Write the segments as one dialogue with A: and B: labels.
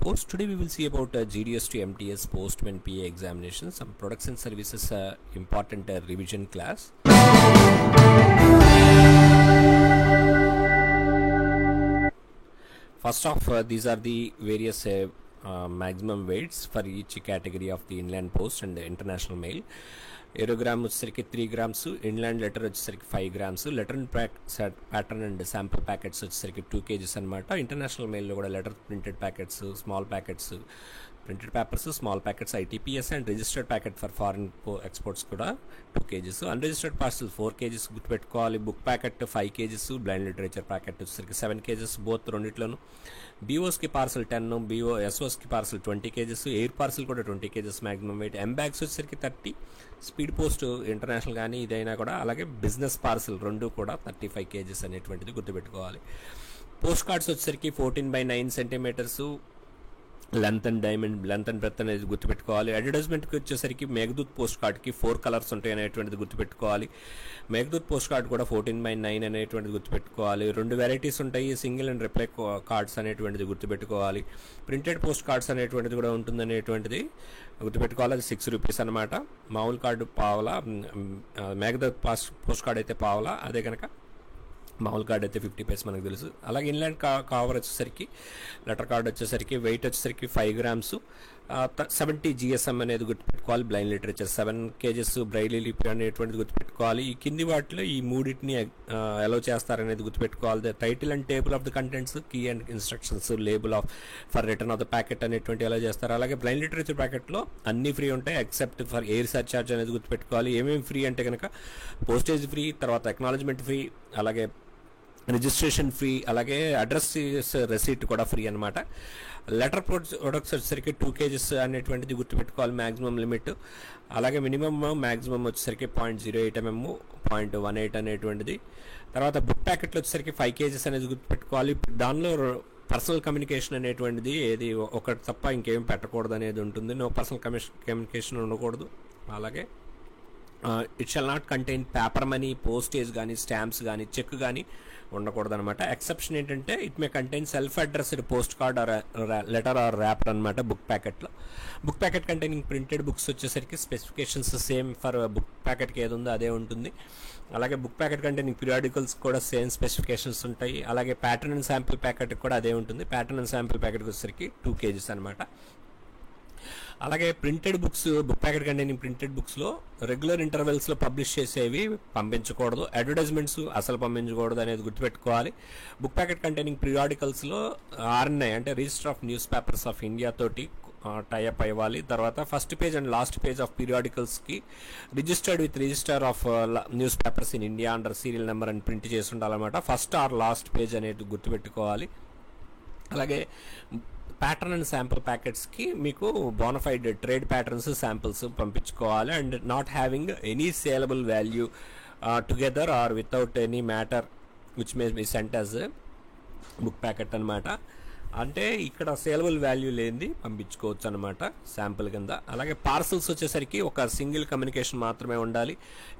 A: Post. Today we will see about GDS to MTS Postman PA examinations, some products and services important revision class. First off, these are the various maximum weights for each category of the inland post and the international mail. Aerogram వచ్చేసరికి 3 grams, inland letter వచ్చేసరికి 5 grams, letter and pattern and sample packets వచ్చేసరికి 2 kgs అనమాట. International మెయిల్లో కూడా letter printed packets, small packets, printed papers, small packets, ITPS and registered packet for foreign exports కూడా 2 kgs. Unregistered parcel 4 kgs గుర్తుపెట్టుకోవాలి. Book packet 5 kgs, blind literature packet వచ్చేసరికి 7 kgs both రెండిట్లోనూ. BOస్కి parcel 10, SOస్కి parcel 20 kgs, air parcel కూడా 20 kgs maximum wait. Bags వచ్చేసరికి 30, speed post international కానీ ఇదైనా కూడా, అలాగే బిజినెస్ పార్సల్ రెండు కూడా 35 kgs అనేటువంటిది గుర్తుపెట్టుకోవాలి. పోస్ట్ కార్డ్స్ వచ్చేసరికి 14/9 centimeters లెంత్ అండ్ బ్రెత్ అనేది గుర్తుపెట్టుకోవాలి. అడ్వర్టైజ్మెంట్కి వచ్చేసరికి మేఘదూత్ పోస్ట్ కార్డ్కి 4 కలర్స్ ఉంటాయి అనేటువంటిది గుర్తుపెట్టుకోవాలి. మేఘదూత్ పోస్ట్ కార్డ్ కూడా 14/9 అనేటువంటిది గుర్తుపెట్టుకోవాలి. 2 వెరైటీస్ ఉంటాయి, సింగిల్ అండ్ రిప్లై కార్డ్స్ అనేటువంటిది గుర్తుపెట్టుకోవాలి. ప్రింటెడ్ పోస్ట్ కార్డ్స్ అనేటువంటిది కూడా ఉంటుంది అనేటువంటిది గుర్తుపెట్టుకోవాలి. అది 6 rupees అనమాట. మామూలు కార్డు పావలా, మేఘదూత్ పోస్ట్ కార్డ్ అయితే పావలా, అదే కనుక మామూలు కార్డ్ అయితే 50 paise మనకు తెలుసు. అలాగే ఇన్లాండ్ కవర్ వచ్చేసరికి లెటర్ కార్డ్ వచ్చేసరికి వెయిట్ వచ్చేసరికి 5 grams, 70 GSM అనేది గుర్తుపెట్టుకోవాలి. బ్లైండ్ లిటరేచర్ 7 kgs, బ్రైలీ లిపి అనేటువంటిది గుర్తుపెట్టుకోవాలి. ఈ కింది వాటిలో ఈ మూడింటిని అలౌ చేస్తారనేది గుర్తుపెట్టుకోవాలి. The title and table of the contents, key and instructions, label of for return of the packet అనేటువంటి అలౌ చేస్తారు. అలాగే బ్లైండ్ లిటరేచర్ ప్యాకెట్లో అన్ని ఫ్రీ ఉంటాయి ఎక్సెప్ట్ ఫర్ ఎయిర్ సర్చార్జ్ అనేది గుర్తుపెట్టుకోవాలి. ఏమేమి ఫ్రీ అంటే కనుక పోస్టేజ్ ఫ్రీ, తర్వాత అక్నాలజ్మెంట్ ఫ్రీ, అలాగే రిజిస్ట్రేషన్ ఫ్రీ, అలాగే అడ్రస్ రెసీట్ కూడా ఫ్రీ అనమాట. లెటర్ ప్రొడక్ట్స్ వచ్చేసరికి 2 kgs అనేటువంటిది గుర్తుపెట్టుకోవాలి మ్యాక్సిమం లిమిట్. అలాగే మినిమమ్ మ్యాక్సిమం వచ్చేసరికి 0.08 mm, 0.18 అనేటువంటిది. తర్వాత బుక్ ప్యాకెట్లు వచ్చేసరికి 5 kgs అనేది గుర్తుపెట్టుకోవాలి. దానిలో పర్సనల్ కమ్యూనికేషన్ అనేటువంటిది ఏది ఒకటి తప్ప ఇంకేం పెట్టకూడదు అనేది ఉంటుంది. నో పర్సనల్ కమ్యూనికేషన్ ఉండకూడదు. అలాగే it shall not contain paper money, postage కానీ, స్టాంప్స్ కానీ, చెక్ కానీ ఉండకూడదు అనమాట. ఎక్సెప్షన్ ఏంటంటే it may contain self addressed post card or letter or wrapper అనమాట బుక్ ప్యాకెట్లో. Book packet containing printed books వచ్చేసరికి స్పెసిఫికేషన్స్ సేమ్ ఫర్ బుక్ ప్యాకెట్కి ఏది ఉందో అదే ఉంటుంది. అలాగే బుక్ ప్యాకెట్ కంటైనింగ్ పీరియాడికల్స్ కూడా సేమ్ స్పెసిఫికేషన్స్ ఉంటాయి. అలాగే ప్యాటర్న్ అండ్ శాంపిల్ ప్యాకెట్ కూడా అదే ఉంటుంది. ప్యాటర్న్ అండ్ శాంపిల్ ప్యాకెట్కి వచ్చేసరికి 2 kgs అనమాట. అలాగే printed books, book packet containing printed బుక్స్లో రెగ్యులర్ ఇంటర్వెల్స్లో పబ్లిష్ చేసేవి పంపించకూడదు. అడ్వర్టైజ్మెంట్స్ అసలు పంపించకూడదు అనేది గుర్తుపెట్టుకోవాలి. బుక్ ప్యాకెట్ కంటైనింగ్ పీరియాడికల్స్లో RNI అంటే register of newspapers of India తోటి టైఅప్ అవ్వాలి. తర్వాత first page and last page of పీరియాడికల్స్కి registered with register of newspapers in India under serial number అని ప్రింట్ చేసి ఉండాలన్నమాట. ఫస్ట్ ఆర్ లాస్ట్ పేజ్ అనేది గుర్తుపెట్టుకోవాలి. అలాగే ప్యాటర్న్ అండ్ శాంపుల్ ప్యాకెట్స్కి మీకు బోనఫైడ్ ట్రేడ్ ప్యాటర్న్స్, శాంపిల్స్ పంపించుకోవాలి. And not having any saleable value together or without any matter which may be sent as book packet అనమాట. అంటే ఇక్కడ సేలబుల్ వాల్యూ లేనిది పంపించుకోవచ్చు అనమాట శాంపుల్ కింద. అలాగే పార్సల్స్ వచ్చేసరికి ఒక సింగిల్ కమ్యూనికేషన్ మాత్రమే ఉండాలి.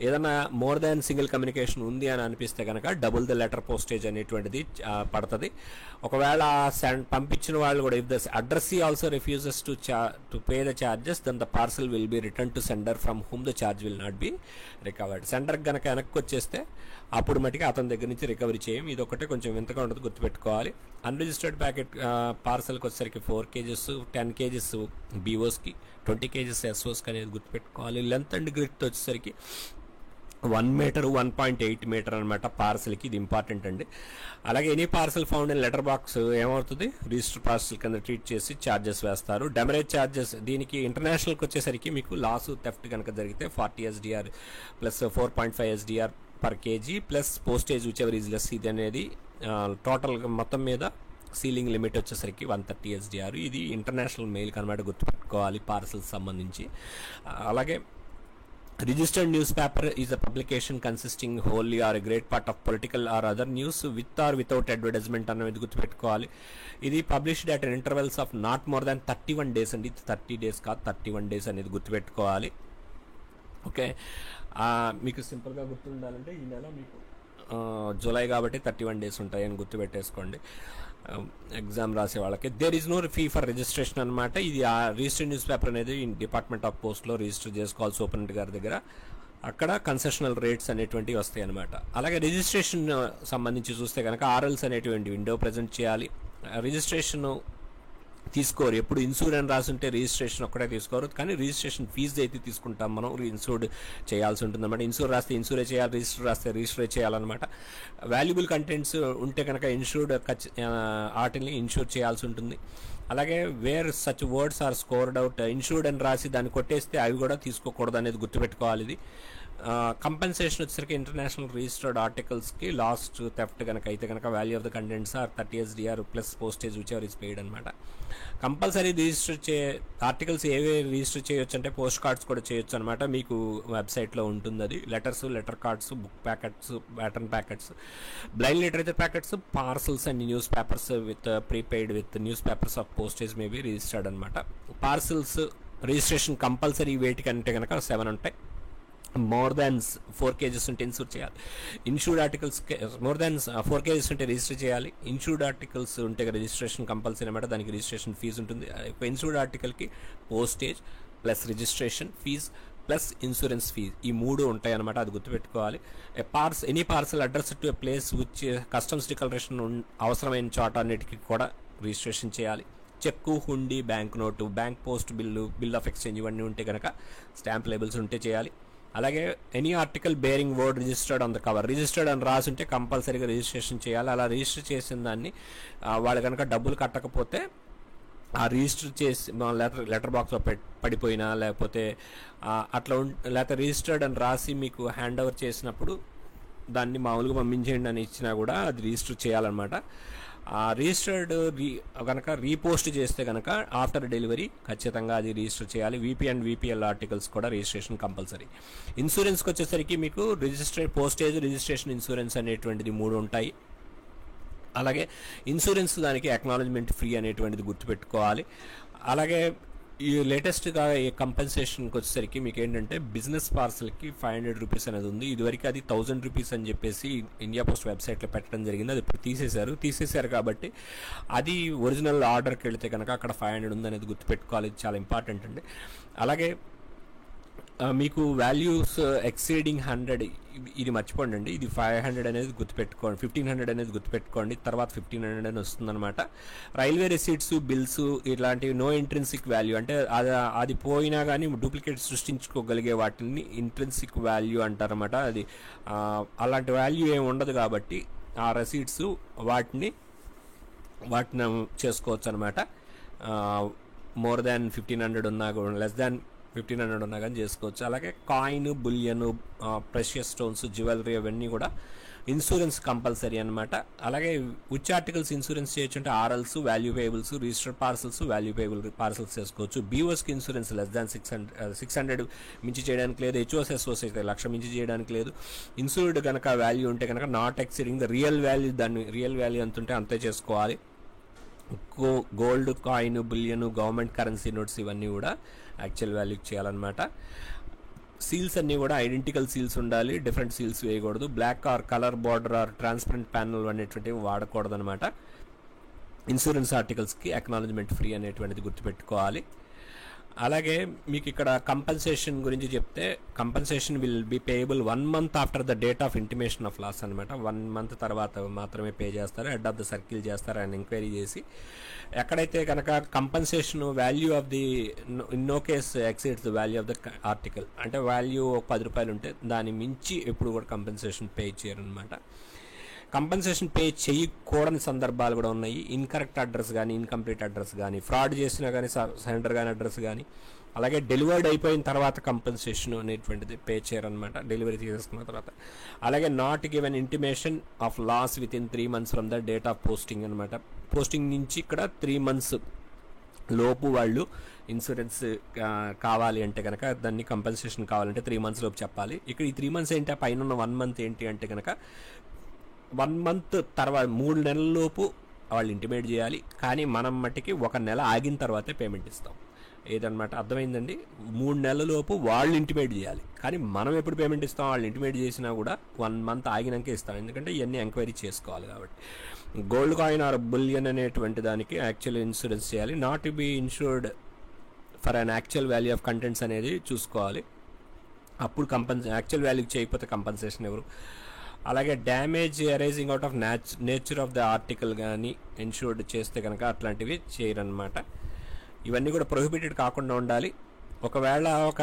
A: ఏదైనా మోర్ దాన్ సింగిల్ కమ్యూనికేషన్ ఉంది అని అనిపిస్తే కనుక డబుల్ ద లెటర్ పోస్టేజ్ అనేటువంటిది పడుతుంది. ఒకవేళ పంపించిన వాళ్ళు కూడా if the addressee also refuses to pay the charges then the parcel will be return to sender from whom the charge will not be recovered. సెండర్కి కనుక వెనక్కి వచ్చేస్తే అప్పుడు మటుకు అతని దగ్గర నుంచి రికవరీ చేయం. ఇది ఒకటే కొంచెం వింతగా ఉంటుంది, గుర్తుపెట్టుకోవాలి. అన్రిజిస్టర్డ్ ప్యాకెట్ పార్సల్కి వచ్చేసరికి 4 kgs, 10 kgs BOస్కి, 20 kgs SOస్కి అనేది గుర్తుపెట్టుకోవాలి. లెంత్ అండ్ గ్రిత్ వచ్చేసరికి 1 meter, 1.8 meter అనమాట పార్సల్కి. ఇది ఇంపార్టెంట్ అండి. అలాగే any parcel found in letter box ఏమవుతుంది, రిజిస్టర్ పార్సల్ కింద ట్రీట్ చేసి ఛార్జెస్ వేస్తారు. డెమరేజ్ ఛార్జెస్ దీనికి ఇంటర్నేషనల్కి వచ్చేసరికి మీకు లాస్ థెఫ్ట్ కనుక జరిగితే 40 SDR plus 4.5 SDR per kg plus postage whichever is less. ఇది అనేది టోటల్ మొత్తం మీద సీలింగ్ లిమిట్ వచ్చేసరికి 130 SDR. ఇది ఇంటర్నేషనల్ మెయిల్ కనమాట, గుర్తుపెట్టుకోవాలి పార్సల్స్ సంబంధించి. అలాగే registered newspaper is a publication consisting wholly or a great part of political or other news with or without advertisement అనేది గుర్తుపెట్టుకోవాలి. ఇది published at intervals of not more than 31 days అండి. 30 days కాదు, 31 days అనేది గుర్తుపెట్టుకోవాలి. Okay, మీకు సింపుల్గా గుర్తుండాలంటే ఈ నెల మీకు జూలై కాబట్టి 31 days ఉంటాయని గుర్తుపెట్టేసుకోండి. ఎగ్జామ్ రాసే వాళ్ళకి there is no fee for registration అనమాట. ఇది ఆ రిజిస్టర్డ్ న్యూస్ పేపర్ అనేది డిపార్ట్మెంట్ ఆఫ్ పోస్ట్లో రిజిస్టర్ చేసుకోవాలి సూపరింటెండెంట్ గారి దగ్గర. అక్కడ కన్సెషనల్ రేట్స్ అనేటువంటివి వస్తాయి అనమాట. అలాగే రిజిస్ట్రేషన్ సంబంధించి చూస్తే కనుక ఆర్ఎల్స్ అనేటువంటి విండో ప్రజెంట్ చేయాలి. రిజిస్ట్రేషన్ తీసుకోరు, ఎప్పుడు ఇన్సూరెన్స్ రాసుంటే రిజిస్ట్రేషన్ ఒక్కటే తీసుకోరు, కానీ రిజిస్ట్రేషన్ ఫీజు అయితే తీసుకుంటాం మనం. ఇన్సూర్డ్ చేయాల్సి ఉంటుంది అనమాట. ఇన్సూర్ రాస్తే ఇన్సూరే చేయాలి, రిజిస్టర్ రాస్తే రిజిస్టర్ చేయాలన్నమాట. వాల్యుబుల్ కంటెంట్స్ ఉంటే కనుక ఇన్సూర్డ్ వాటిని ఇన్సూర్ చేయాల్సి ఉంటుంది. అలాగే where such words are scored out insured అని రాసి దాన్ని కొట్టేస్తే అవి కూడా తీసుకోకూడదు అనేది గుర్తుపెట్టుకోవాలి. ఇది కంపెన్సేషన్ వచ్చేసరికి ఇంటర్నేషనల్ రిజిస్టర్డ్ ఆర్టికల్స్కి లాస్ట్ థెఫ్ట్ కనుక అయితే కనుక value of the contents or 30 SDR plus postage whichever is paid అనమాట. కంపల్సరీ రిజిస్టర్ ఆర్టికల్స్ ఏవే రిజిస్టర్ చేయొచ్చు అంటే పోస్ట్ కార్డ్స్ కూడా చేయొచ్చు అనమాట. మీకు వెబ్సైట్లో ఉంటుంది అది. Letters, letter cards, book packets, pattern packets, blind literature packets, parcels and newspapers with prepaid with newspapers of postage may be registered అనమాట. పార్సల్స్ రిజిస్ట్రేషన్ కంపల్సరీ వేటికంటే కనుక 7 ఉంటాయి. మోర్ దాన్ 4 kgs ఉంటే ఇన్సూర్ చేయాలి. Insured articles more than 4 kgs ఉంటే register చేయాలి. Insured articles ఉంటే registration compulsory అనమాట. దానికి రిజిస్ట్రేషన్ ఫీజు ఉంటుంది. ఇన్సూర్డ్ ఆర్టికల్కి postage plus registration fee plus insurance fees ఈ 3 ఉంటాయి అనమాట. అది గుర్తుపెట్టుకోవాలి. Any parcel address to a place which customs declaration అవసరమైన చోట అన్నిటికీ కూడా రిజిస్ట్రేషన్ చేయాలి. చెక్కు, హుండీ, bank note, bank post bill, bill of exchange ఇవన్నీ ఉంటే కనుక స్టాంప్ లేబుల్స్ ఉంటే చేయాలి. అలాగే any article bearing word registered on the cover, registered అని రాసుంటే కంపల్సరీగా రిజిస్ట్రేషన్ చేయాలి. అలా రిజిస్టర్ చేసిన దాన్ని వాళ్ళు కనుక డబ్బులు కట్టకపోతే ఆ రిజిస్టర్ చేసి లెటర్ బాక్స్లో పడిపోయినా లేకపోతే అట్లా లేకపోతే రిజిస్టర్డ్ అని రాసి మీకు హ్యాండ్ ఓవర్ చేసినప్పుడు దాన్ని మామూలుగా పంపించేయండి అని ఇచ్చినా కూడా అది రిజిస్టర్ చేయాలన్నమాట. రిజిస్టర్డ్ కనుక రీపోస్ట్ చేస్తే కనుక ఆఫ్టర్ డెలివరీ ఖచ్చితంగా అది రిజిస్టర్ చేయాలి. VP అండ్ VPL ఆర్టికల్స్ కూడా రిజిస్ట్రేషన్ కంపల్సరీ. ఇన్సూరెన్స్కి వచ్చేసరికి మీకు పోస్టేజ్, రిజిస్ట్రేషన్, ఇన్సూరెన్స్ అనేటువంటిది 3 ఉంటాయి. అలాగే ఇన్సూరెన్స్ దానికి అక్నాలజ్మెంట్ ఫ్రీ అనేటువంటిది గుర్తుపెట్టుకోవాలి. అలాగే ఈ లేటెస్ట్గా ఈ కంపెన్సేషన్కి వచ్చేసరికి మీకు ఏంటంటే బిజినెస్ పార్సల్కి 500 రూపీస్ అనేది ఉంది. ఇదివరకు అది 1000 రూపీస్ అని చెప్పేసి ఇండియా పోస్ట్ వెబ్సైట్లో పెట్టడం జరిగింది. అది ఇప్పుడు తీసేశారు కాబట్టి అది ఒరిజినల్ ఆర్డర్కి వెళితే కనుక అక్కడ 500 ఉంది అనేది గుర్తుపెట్టుకోవాలి. ఇది చాలా ఇంపార్టెంట్ అండి. అలాగే మీకు వాల్యూస్ ఎక్సీడింగ్ 100 ఇది మర్చిపోండి అండి. ఇది 500 అనేది గుర్తుపెట్టుకోండి, 1500 అనేది గుర్తుపెట్టుకోండి. తర్వాత 1500 అని వస్తుందన్నమాట. రైల్వే రిసీట్స్, బిల్స్ ఇలాంటివి నో ఇంట్రిన్సిక్ వాల్యూ అంటే అది పోయినా కానీ డూప్లికేట్ సృష్టించుకోగలిగే వాటిని ఇంట్రిన్సిక్ వాల్యూ అంటారన్నమాట. అది అలాంటి వాల్యూ ఏమి ఉండదు కాబట్టి ఆ రసీట్స్ వాటిని చేసుకోవచ్చు అనమాట. మోర్ దాన్ 1500 ఉన్నా కూడా లెస్ దాన్ 1500 ఉన్నా కానీ చేసుకోవచ్చు. అలాగే coin, bullion, precious stones, jewellery అవన్నీ కూడా ఇన్సూరెన్స్ కంపల్సరీ అనమాట. అలాగే విచ్ ఆర్టికల్స్ ఇన్సూరెన్స్ చేయొచ్చు అంటే RLs, value payables, registered parcels, value payable parcels చేసుకోవచ్చు. BOSకి ఇన్సూరెన్స్ లెస్ దాన్ 600 మించి చేయడానికి లేదు. HOS అయితే 1,00,000 మించి చేయడానికి లేదు. ఇన్సూర్డ్ కనుక వాల్యూ ఉంటే కనుక not exceeding the real value, దాన్ని రియల్ వాల్యూ ఎంత ఉంటే అంతే చేసుకోవాలి. Gold, coin, bullion, government currency notes ఇవన్నీ కూడా యాక్చువల్ వాల్యూకి చేయాలన్నమాట. సీల్స్ అన్నీ కూడా ఐడెంటికల్ సీల్స్ ఉండాలి, డిఫరెంట్ సీల్స్ వేయకూడదు. Black or colour border or transparent panel అనేటువంటివి వాడకూడదు అనమాట. ఇన్సూరెన్స్ ఆర్టికల్స్కి అక్నాలజ్మెంట్ ఫ్రీ అనేటువంటిది గుర్తుపెట్టుకోవాలి. అలాగే మీకు ఇక్కడ కంపెన్సేషన్ గురించి చెప్తే compensation will be payable 1 month after the date of intimation of loss అనమాట. 1 month తర్వాత మాత్రమే పే చేస్తారు. హెడ్ ఆఫ్ ద సర్కిల్ చేస్తారు ఆయన ఎంక్వైరీ చేసి. ఎక్కడైతే కనుక compensation value of the in no case exceeds the value of the article అంటే వాల్యూ 10 రూపాయలు ఉంటే దాని మించి ఎప్పుడు కూడా కంపెన్సేషన్ పే చేయరు అనమాట. కంపెన్సేషన్ పే చేయకూడని సందర్భాలు కూడా ఉన్నాయి. ఇన్కరెక్ట్ అడ్రస్ కానీ, ఇన్కంప్లీట్ అడ్రస్ కానీ, ఫ్రాడ్ చేసినా కానీ, సెండర్ కానీ అడ్రస్ కానీ, అలాగే డెలివర్డ్ అయిపోయిన తర్వాత కంపెన్సేషన్ అనేటువంటిది పే చేయరనమాట, డెలివరీ చేసుకున్న తర్వాత. అలాగే not given intimation of loss within 3 months from the date of posting అనమాట. పోస్టింగ్ నుంచి ఇక్కడ 3 months లోపు వాళ్ళు ఇన్సూరెన్స్ కావాలి అంటే కనుక దాన్ని కంపెన్సేషన్ కావాలంటే 3 months లోపు చెప్పాలి. ఇక్కడ ఈ 3 months ఏంటి, పైన ఉన్న 1 month ఏంటి అంటే కనుక 1 month తర్వాత 3 నెలల్లోపు వాళ్ళు ఇంటిమేట్ చేయాలి. కానీ మనం మట్టికి 1 నెల ఆగిన తర్వాతే పేమెంట్ ఇస్తాం. ఏదన్నమాట అర్థమైందండి. 3 నెలలలోపు వాళ్ళు ఇంటిమేట్ చేయాలి. కానీ మనం ఎప్పుడు పేమెంట్ ఇస్తాం, వాళ్ళు ఇంటిమేట్ చేసినా కూడా 1 month ఆగినాకే ఇస్తాం. ఎందుకంటే ఇవన్నీ ఎంక్వైరీ చేసుకోవాలి కాబట్టి. గోల్డ్ కాయిన్ ఆర్ బులియన్ అనేటువంటి దానికి యాక్చువల్ ఇన్సూరెన్స్ చేయాలి. Not to be insured for an actual value of contents అనేది చూసుకోవాలి. అప్పుడు యాక్చువల్ వాల్యూకి చేయకపోతే కంపన్సేషన్ ఎవరు. అలాగే damage arising out of nature of the article కానీ ఇన్సూర్డ్ చేస్తే కనుక అట్లాంటివి చేయరనమాట. ఇవన్నీ కూడా ప్రొహిబిటెడ్ కాకుండా ఉండాలి. ఒకవేళ ఒక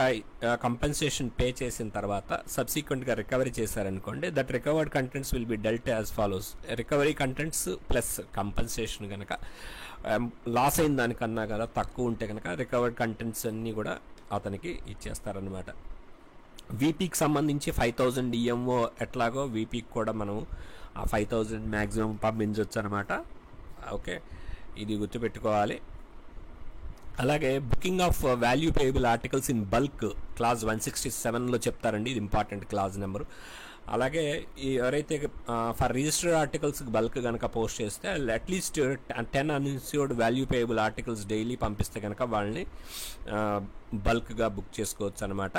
A: కంపెన్సేషన్ పే చేసిన తర్వాత సబ్సిక్వెంట్గా రికవరీ చేశారనుకోండి, that recovered contents will be dwelt as follows. Recovery contents plus compensation కనుక లాస్ అయిన దానికన్నా కదా తక్కువ ఉంటే కనుక రికవర్డ్ కంటెంట్స్ అన్నీ కూడా అతనికి ఇచ్చేస్తారనమాట. వీపీకి సంబంధించి 5000 ఈఎంఓ ఎట్లాగో వీపీకి కూడా మనం ఆ 5000 మ్యాక్సిమం పంపించవచ్చు అనమాట. ఓకే, ఇది గుర్తుపెట్టుకోవాలి. అలాగే booking of value payable articles in bulk clause 167లో చెప్తారండి, ఇది ఇంపార్టెంట్ క్లాజ్ నెంబరు. అలాగే ఎవరైతే ఫర్ రిజిస్టర్డ్ ఆర్టికల్స్ బల్క్ కనుక పోస్ట్ చేస్తే at least 10 uninsured value payable articles daily పంపిస్తే కనుక వాళ్ళని బల్క్గా బుక్ చేసుకోవచ్చు అనమాట.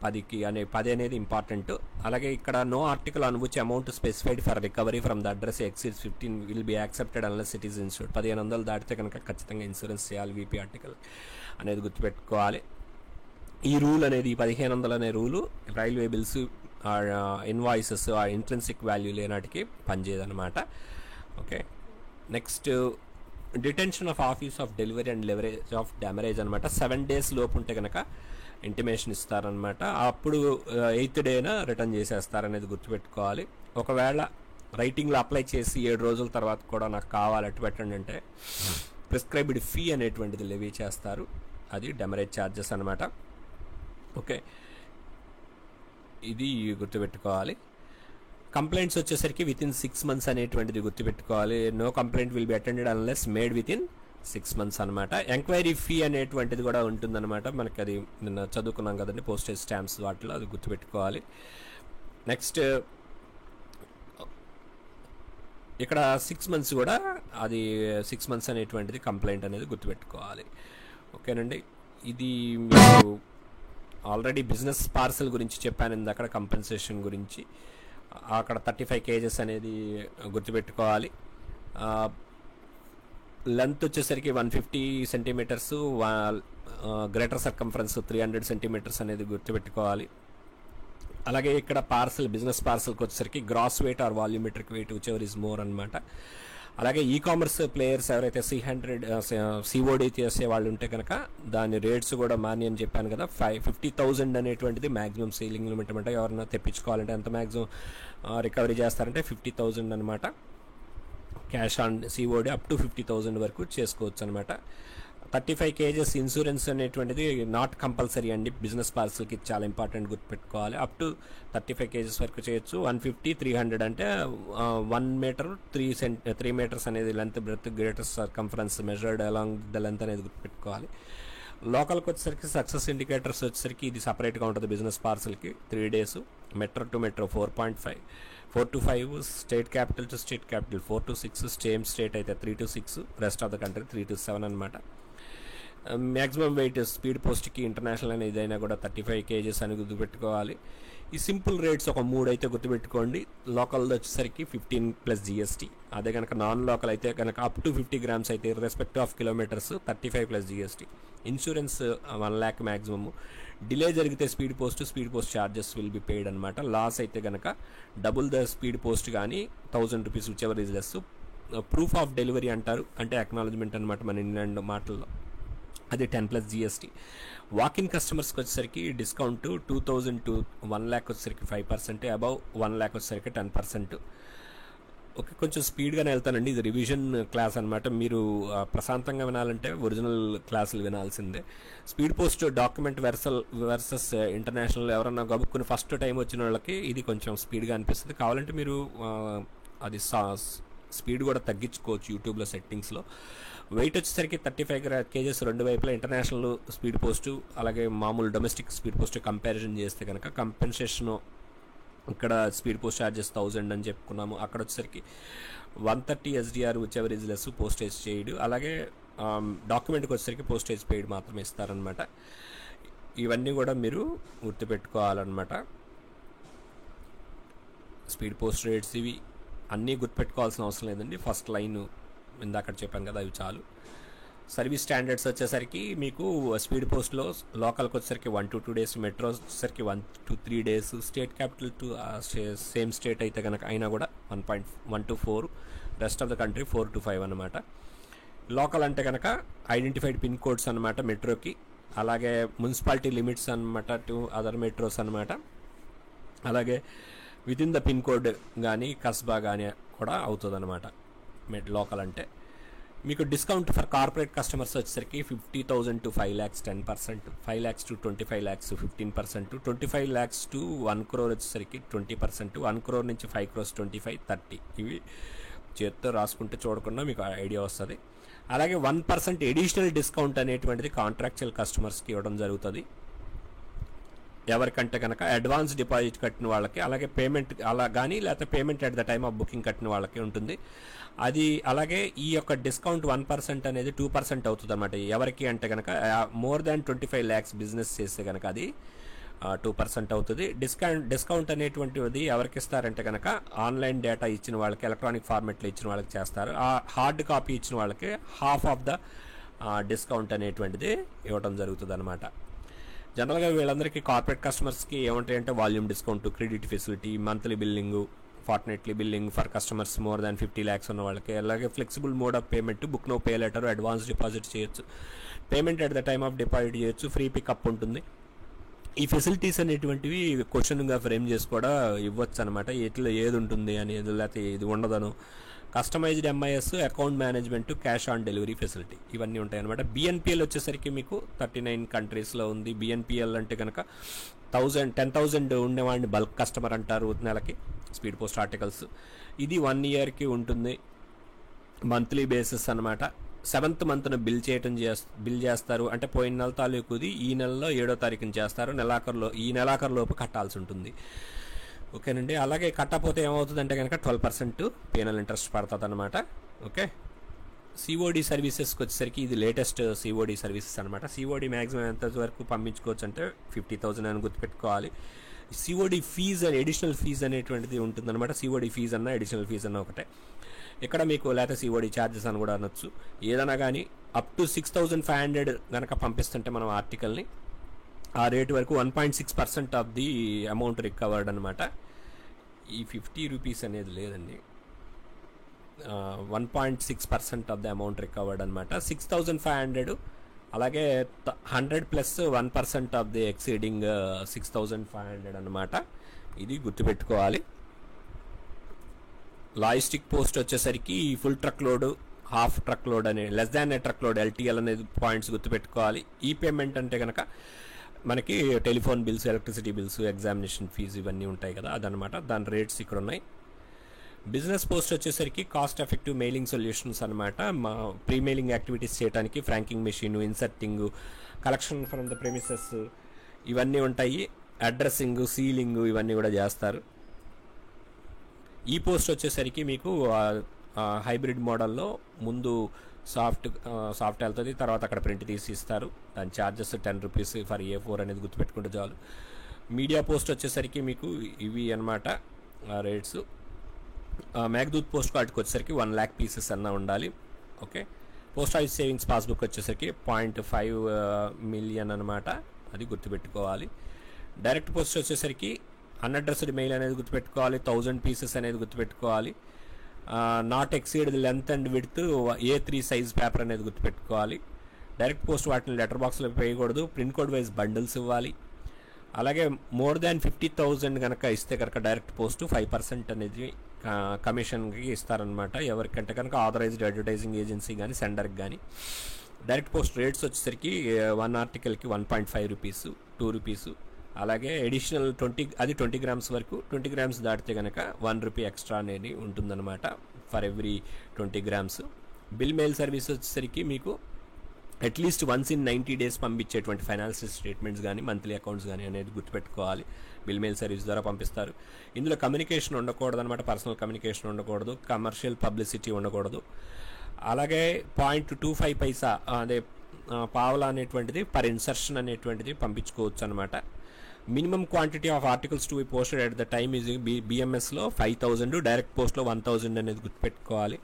A: 10 అనేది ఇంపార్టెంట్. అలాగే ఇక్కడ no article on which amount specified for recovery from the address exceeds 15 will be accepted unless it is insured. 1500 దాటితే కనుక ఖచ్చితంగా ఇన్సూరెన్స్ చేయాలి వీపీ ఆర్టికల్ అనేది గుర్తుపెట్టుకోవాలి. ఈ రూల్ అనేది 1500 అనే rule railway bills invoices intrinsic value లేనాటికి పనిచేయదనమాట. Okay, next detention of office of delivery and leverage of demurrage అనమాట. 7 days లోపు ఉంటే కనుక ఇంటిమేషన్ ఇస్తారనమాట. అప్పుడు 8th డేన రిటర్న్ చేసేస్తారనేది గుర్తుపెట్టుకోవాలి. ఒకవేళ రైటింగ్లో అప్లై చేసి 7 రోజుల తర్వాత కూడా నాకు కావాలి అట్టు పెట్టండి అంటే ప్రిస్క్రైబ్డ్ ఫీ అనేటువంటిది లెవీ చేస్తారు. అది డెమరేజ్ ఛార్జెస్ అనమాట. ఓకే, ఇది గుర్తుపెట్టుకోవాలి. కంప్లైంట్స్ వచ్చేసరికి వితిన్ 6 months అనేటువంటిది గుర్తుపెట్టుకోవాలి. No complaint will be attended unless made within 6 months అనమాట. ఎంక్వైరీ ఫీ అనేటువంటిది కూడా ఉంటుందన్నమాట. మనకి అది నిన్న చదువుకున్నాం కదండి పోస్టేజ్ స్టాంప్స్ వాటిలో, అది గుర్తుపెట్టుకోవాలి. నెక్స్ట్ ఇక్కడ 6 months కూడా అది 6 months అనేటువంటిది కంప్లైంట్ అనేది గుర్తుపెట్టుకోవాలి. ఓకేనండి, ఇది మీరు ఆల్రెడీ బిజినెస్ పార్సల్ గురించి చెప్పాను ఇందాక, కంపెన్సేషన్ గురించి. అక్కడ 35 kgs అనేది గుర్తుపెట్టుకోవాలి. లెంత్ వచ్చేసరికి 150 centimeters, గ్రేటర్ సర్కంఫరెన్స్ 300 centimeters అనేది గుర్తుపెట్టుకోవాలి. అలాగే ఇక్కడ బిజినెస్ పార్సల్కి వచ్చేసరికి gross weight or volumetric weight whichever is more అనమాట. అలాగే ఈ కామర్స్ ప్లేయర్స్ ఎవరైతే COD చేసే వాళ్ళు ఉంటే కనుక దాని రేట్స్ కూడా మాని అని చెప్పాను కదా. 50,000 అనేటువంటిది మ్యాక్సిమం సీలింగ్ లిమిట్ అనమాట. ఎవరైనా తెప్పించుకోవాలంటే ఎంత మ్యాక్సిమం రికవరీ చేస్తారంటే 50,000 అనమాట. Cash on COD up to 50,000 వరకు చేసుకోవచ్చు అనమాట. 35 kgs ఇన్సూరెన్స్ అనేటువంటిది నాట్ కంపల్సరీ అండి బిజినెస్ పార్సల్కి, చాలా ఇంపార్టెంట్ గుర్తుపెట్టుకోవాలి. అప్ టు 35 kgs వరకు చేయొచ్చు. 150, 300 అంటే 1 meter 3 meters అనేది length breath greater circumference measured along the length అనేది గుర్తుపెట్టుకోవాలి. లోకల్కి వచ్చేసరికి సక్సెస్ ఇండికేటర్స్ వచ్చేసరికి ఇది సపరేట్గా ఉంటుంది బిజినెస్ పార్సల్కి. 3 days, metro to metro 4.5, 4 to 5, state capital to state capital 4 to 6, state అయితే 3 to 6, rest of the country 3 to 7 అనమాట. మ్యాక్సిమం వెయిట్ స్పీడ్ పోస్ట్కి ఇంటర్నేషనల్ అని ఏదైనా కూడా 35 kgs అని గుర్తుపెట్టుకోవాలి. ఈ సింపుల్ రేట్స్ ఒక 3 అయితే గుర్తుపెట్టుకోండి. లోకల్ వచ్చేసరికి 15 plus GST. అదే కనుక నాన్ లోకల్ అయితే కనుక అప్ టు 50 grams అయితే respect of kilometres 35 plus GST. Insurance 1 lakh maximum. Delay జరిగితే speed post charges will be paid అనమాట. లాస్ అయితే కనుక డబుల్ ద స్పీడ్ పోస్ట్ కానీ 1000 rupees whichever is less. Proof of delivery అంటారు, అంటే acknowledgement అనమాట మన ఇంగ్లాండ్ మాటల్లో. అది 10 plus GST. వాకిన్ కస్టమర్స్కి వచ్చేసరికి డిస్కౌంట్ 2,000 to 1 lakh వచ్చేసరికి 5%, అబౌవ్ 1 lakh వచ్చేసరికి 10%. ఓకే, కొంచెం స్పీడ్గానే వెళ్తానండి. ఇది రివిజన్ క్లాస్ అనమాట. మీరు ప్రశాంతంగా వినాలంటే ఒరిజినల్ క్లాసులు వినాల్సిందే. Speed post document versus international ఎవరన్నా గబుక్కుని ఫస్ట్ టైం వచ్చిన వాళ్ళకి ఇది కొంచెం స్పీడ్గా అనిపిస్తుంది. కావాలంటే మీరు అది స్పీడ్ కూడా తగ్గించుకోవచ్చు యూట్యూబ్లో సెట్టింగ్స్లో. వెయిట్ వచ్చేసరికి 35 kgs రెండు వైపులా ఇంటర్నేషనల్ స్పీడ్ పోస్టు అలాగే మామూలు డొమెస్టిక్ స్పీడ్ పోస్ట్ కంపారిజన్ చేస్తే కనుక కంపెన్సేషన్ ఇక్కడ స్పీడ్ పోస్ట్ ఛార్జెస్ 1000 అని చెప్పుకున్నాము. అక్కడ వచ్చేసరికి 130 SDR which ever is less postage paid. అలాగే డాక్యుమెంట్కి వచ్చేసరికి పోస్టేజ్ పెయిడ్ మాత్రమే ఇస్తారనమాట. ఇవన్నీ కూడా మీరు గుర్తుపెట్టుకోవాలన్నమాట. స్పీడ్ పోస్ట్ రేట్స్ ఇవి. అన్నీ గుర్తుపెట్టుకోవాల్సిన అవసరం లేదండి. ఫస్ట్ లైన్ ఇందాక చెప్పాను కదా, అవి చాలు. సర్వీస్ స్టాండర్డ్స్ వచ్చేసరికి మీకు స్పీడ్ పోస్ట్లో లోకల్కి వచ్చేసరికి 1 to 2 days, మెట్రో వచ్చేసరికి 1 to 3 days, state capital to same state అయితే కనుక అయినా కూడా 1.1 to 4, rest of the country 4 to 5 అనమాట. లోకల్ అంటే కనుక ఐడెంటిఫైడ్ పిన్ కోడ్స్ అనమాట మెట్రోకి, అలాగే మున్సిపాలిటీ లిమిట్స్ అనమాట టు అదర్ మెట్రోస్ అనమాట. అలాగే with in the pin code కానీ కస్బా కానీ కూడా అవుతుంది అనమాట లోకల్ అంటే. మీకు డిస్కౌంట్ ఫర్ కార్పొరేట్ కస్టమర్స్ వచ్చేసరికి 50,000 to 5 lakhs 10%, 5 lakhs to 25 lakhs 15%, 25 lakhs to 1 crore వచ్చేసరికి 20%, 1 crore నుంచి 5 crores 25, 30. ఇవి చేత్తో రాసుకుంటే చూడకుండా మీకు ఐడియా వస్తుంది. అలాగే 1% ఎడిషనల్ డిస్కౌంట్ అనేటువంటిది కాంట్రాక్చువల్ కస్టమర్స్కి ఇవ్వడం జరుగుతుంది. ఎవరికంటే కనుక అడ్వాన్స్ డిపాజిట్ కట్టిన వాళ్ళకి, అలాగే పేమెంట్ అలా కానీ లేకపోతే payment at the time of booking కట్టిన వాళ్ళకి ఉంటుంది అది. అలాగే ఈ యొక్క డిస్కౌంట్ 1% అనేది 2% అవుతుంది అనమాట. ఎవరికి అంటే కనుక మోర్ దాన్ 25 lakhs బిజినెస్ చేస్తే కనుక అది 2% అవుతుంది. డిస్కౌంట్ అనేటువంటిది ఎవరికి ఇస్తారంటే కనుక ఆన్లైన్ డేటా ఇచ్చిన వాళ్ళకి, ఎలక్ట్రానిక్ ఫార్మెట్లో ఇచ్చిన వాళ్ళకి చేస్తారు. ఆ హార్డ్ కాపీ ఇచ్చిన వాళ్ళకి హాఫ్ ఆఫ్ ద డిస్కౌంట్ అనేటువంటిది ఇవ్వడం జరుగుతుంది అనమాట. జనరల్గా వీళ్ళందరికీ కార్పొరేట్ కస్టమర్స్కి ఏమంటాయంటే volume discount, credit facility, monthly billing, fortnightly billing for customers more than 50 lakhs ఉన్న వాళ్ళకి, అలాగే flexible mode of payment, book no pay letter, advance deposit చేయొచ్చు, payment at the time of deposit చేయొచ్చు, ఫ్రీ పికప్ ఉంటుంది. ఈ facilities అనేటువంటివి క్వశ్చన్గా frame చేసి కూడా ఇవ్వచ్చు అనమాట. ఎట్లా ఏది ఉంటుంది అనేది, లేకపోతే ఇది ఉండదను. Customised MIS, account management, cash on delivery facility ఇవన్నీ ఉంటాయి అనమాట. బిఎన్పిఎల్ వచ్చేసరికి మీకు 39 కంట్రీస్లో ఉంది. బిఎన్పిఎల్ అంటే కనుక 10,000 ఉండేవాడిని బల్క్ కస్టమర్ అంటారు నెలకి, స్పీడ్ పోస్ట్ ఆర్టికల్స్. ఇది 1 yearకి ఉంటుంది, మంత్లీ బేసిస్ అనమాట. 7th monthన బిల్ చేస్తారు. అంటే పోయిన నెల తాలూకుది ఈ నెలలో 7వ తారీఖున చేస్తారు. ఈ నెలాఖరులోపు కట్టాల్సి ఉంటుంది. ఓకేనండి. అలాగే కట్టకపోతే ఏమవుతుందంటే కనుక 12% పీనల్ ఇంట్రెస్ట్ పడుతుంది అనమాట. ఓకే. సిఓడి సర్వీసెస్కి వచ్చేసరికి ఇది లేటెస్ట్ సిఓడి సర్వీసెస్ అనమాట. సిఓడి మ్యాక్సిమం ఎంత వరకు పంపించుకోవచ్చు అంటే 50,000 అని గుర్తుపెట్టుకోవాలి. సిఓడి ఫీజు అని ఎడిషనల్ ఫీజు అనేటువంటిది ఉంటుందన్నమాట. సిఓడి ఫీజు అన్న ఎడిషనల్ ఫీజు అన్న ఒకటే. ఇక్కడ మీకు లేకపోతే సిఓడి ఛార్జెస్ అని కూడా అనొచ్చు. ఏదైనా కానీ అప్ టు 6,500 కనుక పంపిస్తుంటే మనం ఆర్టికల్ని, ఆ రేటు వరకు 1.6% ఆఫ్ ది అమౌంట్ రికవర్డ్ అనమాట. ఈ 50 rupees అనేది లేదండి, 1.6% ఆఫ్ ది అమౌంట్ రికవర్డ్ అనమాట. 6,500, అలాగే 100 + 1% ఆఫ్ ది ఎక్సీడింగ్ 6,500 అనమాట. ఇది గుర్తుపెట్టుకోవాలి. లాజిస్టిక్ పోస్ట్ వచ్చేసరికి full truck load, half truck load అనే, less than a truck load, LTL అనేది పాయింట్స్ గుర్తుపెట్టుకోవాలి. ఈ పేమెంట్ అంటే కనుక మనకి telephone bills, electricity bills, examination fees ఇవన్నీ ఉంటాయి కదా, అదనమాట. దాని రేట్స్ ఇక్కడ ఉన్నాయి. బిజినెస్ పోస్ట్ వచ్చేసరికి కాస్ట్ ఎఫెక్టివ్ మెయిలింగ్ సొల్యూషన్స్ అనమాట. మా ప్రీ మెయిలింగ్ యాక్టివిటీస్ చేయడానికి franking machine, inserting, collection from the premises ఇవన్నీ ఉంటాయి. అడ్రస్సింగ్, సీలింగ్ ఇవన్నీ కూడా చేస్తారు. ఈ పోస్ట్ వచ్చేసరికి మీకు హైబ్రిడ్ మోడల్లో ముందు సాఫ్ట్ వెళ్తుంది, తర్వాత అక్కడ ప్రింట్ తీసి ఇస్తారు. దాని ఛార్జెస్ 10 rupees ఫర్ A4 అనేది గుర్తుపెట్టుకుంటే చాలు. మీడియా పోస్ట్ వచ్చేసరికి మీకు ఇవి అనమాట రేట్స్. మేఘదూత్ పోస్ట్ కార్డ్కి వచ్చేసరికి 1 lakh pieces అన్న ఉండాలి. Okay. Post office savings passbook వచ్చేసరికి 0.5 million అనమాట, అది గుర్తుపెట్టుకోవాలి. డైరెక్ట్ పోస్ట్ వచ్చేసరికి అన్అడ్రస్డ్ మెయిల్ అనేది గుర్తుపెట్టుకోవాలి. 1000 pieces అనేది గుర్తుపెట్టుకోవాలి. Not exceed length and width A3 size paper అనేది గుర్తుపెట్టుకోవాలి. డైరెక్ట్ పోస్ట్ వాటిని లెటర్ బాక్స్లో వేయకూడదు. ప్రింట్ కోడ్ వైజ్ బండిల్స్ ఇవ్వాలి. అలాగే మోర్ దాన్ 50,000 కనుక ఇస్తే కనుక డైరెక్ట్ పోస్ట్ 5% అనేది కమిషన్కి ఇస్తారనమాట. ఎవరికంటే కనుక ఆథరైజ్డ్ అడ్వర్టైజింగ్ ఏజెన్సీ కానీ సెండర్కి కానీ. డైరెక్ట్ పోస్ట్ రేట్స్ వచ్చేసరికి 1 articleకి 1.5 rupees, 2 rupees. అలాగే అడిషనల్ 20 grams వరకు, 20 grams దాటితే కనుక 1 rupee ఎక్స్ట్రా అనేది ఉంటుందన్నమాట for every 20 grams. Bill mail service వచ్చేసరికి మీకు అట్లీస్ట్ వన్స్ ఇన్ 90 days పంపించేటువంటి ఫైనాన్షియల్ స్టేట్మెంట్స్ కానీ, మంత్లీ అకౌంట్స్ కానీ అనేది గుర్తుపెట్టుకోవాలి. బిల్ మెయిల్ సర్వీస్ ద్వారా పంపిస్తారు. ఇందులో కమ్యూనికేషన్ ఉండకూడదు అనమాట. పర్సనల్ కమ్యూనికేషన్ ఉండకూడదు, కమర్షియల్ పబ్లిసిటీ ఉండకూడదు. అలాగే 0.25 paisa అదే పావలా అనేటువంటిది పర్ ఇన్సర్షన్ అనేటువంటిది పంపించుకోవచ్చు అనమాట. Minimum quantity of articles to be posted at the time is బిఎంఎస్లో 5000, డైరెక్ట్ పోస్ట్లో 1000 అనేది గుర్తుపెట్టుకోవాలి.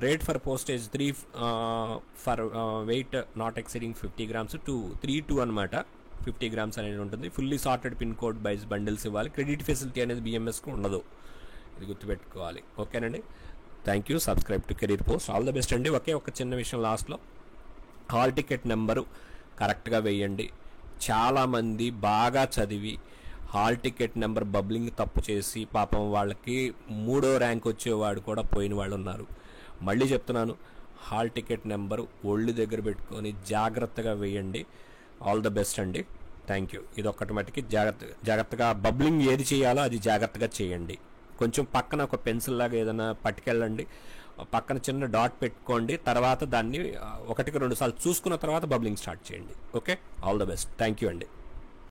A: Rate for postage 3 for weight not exceeding 50 grams to 3 అనమాట. 50 grams అనేది ఉంటుంది. Fully sorted pin code wise bundles ఇవ్వాలి. క్రెడిట్ ఫెసిలిటీ అనేది బిఎంఎస్కి ఉండదు, ఇది గుర్తుపెట్టుకోవాలి. ఓకేనండి, thank you. Subscribe to career post. All the best అండి. ఒకే ఒక చిన్న విషయం లాస్ట్లో, హాల్ టికెట్ నెంబరు కరెక్ట్గా వేయండి. చాలామంది బాగా చదివి హాల్ టికెట్ నెంబర్ బబ్లింగ్ తప్పు చేసి పాపం వాళ్ళకి 3వ ర్యాంక్ వచ్చేవాడు కూడా పోయిన వాళ్ళు ఉన్నారు. మళ్ళీ చెప్తున్నాను, హాల్ టికెట్ నెంబరు ఒళ్ళు దగ్గర పెట్టుకొని జాగ్రత్తగా వేయండి. ఆల్ ద బెస్ట్ అండి, థ్యాంక్ యూ. ఇది ఒక్కటి మట్టుకి జాగ్రత్తగా బబ్లింగ్ ఏది చేయాలో అది జాగ్రత్తగా చేయండి. కొంచెం పక్కన ఒక పెన్సిల్ లాగా ఏదైనా పట్టుకెళ్ళండి, పక్కన చిన్న డాట్ పెట్టుకోండి, తర్వాత దాన్ని 1-2 సార్లు చూసుకున్న తర్వాత బబ్లింగ్ స్టార్ట్ చేయండి. Okay, all the best, thank you అండి.